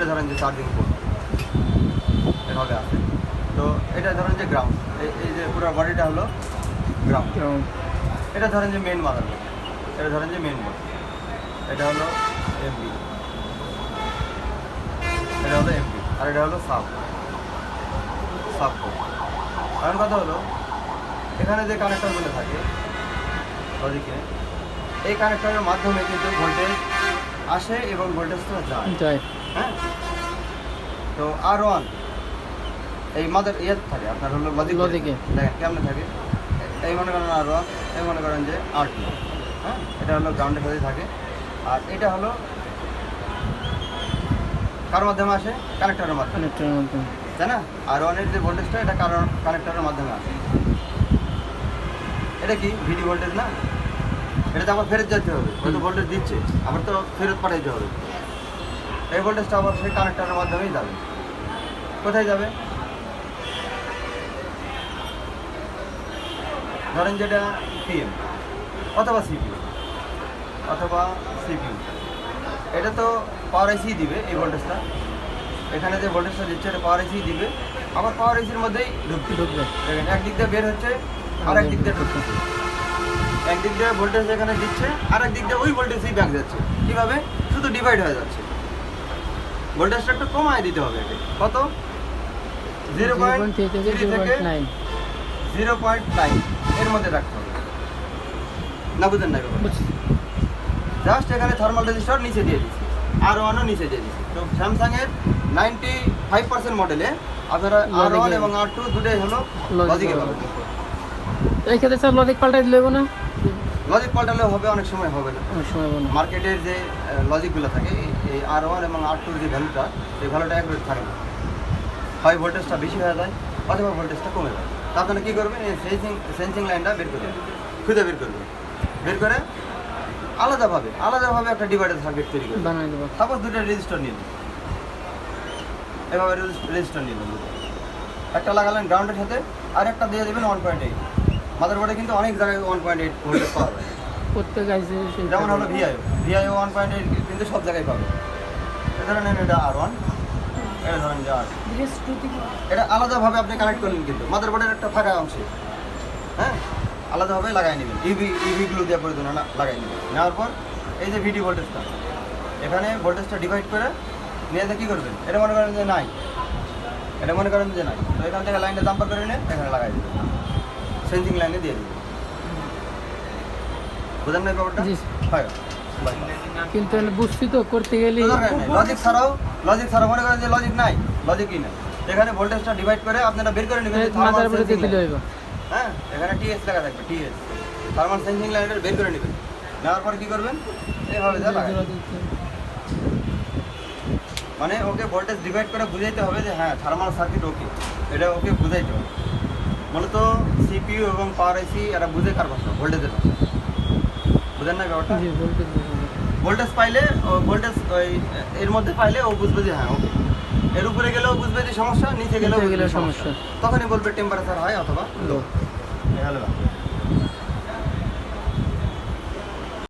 এটা ধরেন যে চার্জিং পোর্ট এভাবে আছে। তো এটা ধরেন যে গ্রাউন্ড, এই যে পুরো বডিটা হলো গ্রাউন্ড। এটা ধরেন যে মেন মাদারবোর্ড, এটা ধরেন যে মেন বোর্ড, এটা হলো এমবি, এটা হলো এমবি, আর এটা হলো সাব পোর্ট। কারণ কথা হলো এখানে যে কানেক্টরগুলো থাকে লজিকে, এই কানেক্টরের মাধ্যমে কিন্তু ভোল্টেজ আসে এবং ভোল্টেজটা যায়। হ্যাঁ, তো R1 এই মাদার ইয়ে থাকে আপনার হলো লজিকে, দেখেন কেমনে থাকে। এই মনে করেন R1, এই মনে করেন যে R2, হ্যাঁ, এটা হলো গ্রাউন্ডের সাথে থাকে। আর এটা হলো কার মাধ্যমে আসে? কানেক্টরের মাধ্যমে, তাই না? R1 এর যে ভোল্টেজটা এটা কানেক্টরের মাধ্যমে আসে। এটা কি ভিডি ভোল্টেজ না? এটা তো আবার ফেরত যেতে হবে, হয়তো ভোল্টেজ দিচ্ছে আবার তো ফেরত পাঠাইতে হবে। এই ভোল্টেজটা আবার সেই কানেক্টরের মাধ্যমেই যাবে। কোথায় যাবে? ধরেন যেটা পিএম অথবা সিপিইউ, এটা তো পাওয়ার আইসি দিবে এই ভোল্টেজটা। এখানে যে ভোল্টেজটা দিচ্ছে এটা পাওয়ার আইসি দিবে, আবার পাওয়ার আইসির মধ্যেই ঢুকবে। দেখেন একদিক দিয়ে বের হচ্ছে আর একদিক দিয়ে ঢুকছে। একদিক দিয়ে ভোল্টেজ এখানে দিচ্ছে আর একদিক দিয়ে ওই ভোল্টেজই ব্যাক যাচ্ছে। কীভাবে? শুধু ডিভাইড হয়ে যাচ্ছে। ভোল্টেজটা একটু কমায় দিতে হবে। কত? 0.3 থেকে 0.9 এর মধ্যে রাখতে হবে। না বুঝেন না? জাস্ট এখানে থার্মাল রেজিস্টার নিচে দিয়ে দিচ্ছি, R1ও নিচে দিয়ে দিচ্ছি। তো স্যামসাংয়ের 95% মডেলে আপনারা R1 এবং R2 দুটোই হলো লজিকে পাবেন। এই ক্ষেত্রে স্যার লজিক পাল্টাই দিলে না? লজিক পাল্টালে হবে, অনেক সময় হবে না। মার্কেটের যে লজিকগুলো থাকে এই R1 এবং R2-র যে ভ্যালুটা, সেই ভ্যালুটা অ্যাকুরেট থাকে না। হয় ভোল্টেজটা বেশি হয়ে যায় অথবা ভোল্টেজটা কমে যায়। তা আপনারা কী করবেন? এই সেন্সিং লাইনটা বের করে খুঁজে বের করবেন। বের করে আলাদাভাবে একটা ডিভাইডার সার্কিট তৈরি করবেন। সাপোজ দুটো রেজিস্টার নিয়ে নেবেন, এভাবে রেজিস্টার নিয়ে নেবেন। একটা লাগালেন গ্রাউন্ডের সাথে, আর একটা দিয়ে দেবেন 1.8। মাদারবোর্ডে কিন্তু অনেক জায়গায় 1.8 ভোল্টেজ পাওয়া যায়। প্রত্যেক আইসি যেমন হলো ভিআইও 1.8 কিন্তু সব জায়গায় পাবে। এ ধরেন এটা R1, এটা ধরেন যে R2। এটা আলাদাভাবে আপনি কানেক্ট করলেন কিন্তু মাদারবোর্ডের একটা ফাঁকা অংশে, হ্যাঁ, আলাদাভাবে লাগাই নেবেন। ইভিগুলো দিয়ে করে দেবেন, লাগাই নেবেন। নেওয়ার পর এই যে ভিডি ভোল্টেজটা, এখানে ভোল্টেজটা ডিভাইড করে নিয়ে কী করবেন? এটা মনে করেন যে নাই, তো এখান থেকে লাইনটা জাম্পার করে নিয়ে এখানে লাগাই দেবেন, সেন্সিং লাইনে দিয়ে দেবেন। বুঝলেন না ব্যাপারটা? হয়। কিন্তু বুঝছি তো করতে গেলে লজিক ছাড়াও মনে করেন যে লজিকই নাই, এখানে ভোল্টেজটা ডিভাইড করে আপনারা বের করে নেবেন। হ্যাঁ, এখানে টিএস লেখা থাকবে, টিএস থার্মাল সেন্সিং লাইনটা বের করে নেবেন। নেওয়ার পর কী করবেন? এইভাবে মানে ওকে ভোল্টেজ ডিভাইড করে বুঝাইতে হবে যে হ্যাঁ থার্মাল সার্কিট ওকে, এটা ওকে বুঝাইতে হবে। মূলত সিপিইউ এবং পাওয়ার আইসি এরা বুঝে কার ভাষা? ভোল্টেজের ভাষা। বুঝেন না ব্যাপারটা? ভোল্টেজ পাইলে ভোল্টেজ ওই এর মধ্যে পাইলে ও বুঝবে যে হ্যাঁ ওকে। এর উপরে গেলেও বুঝবে যে সমস্যা, নিচে গেলেও সমস্যা। তখনই বলবে টেম্পারেচার হাই অথবা লো।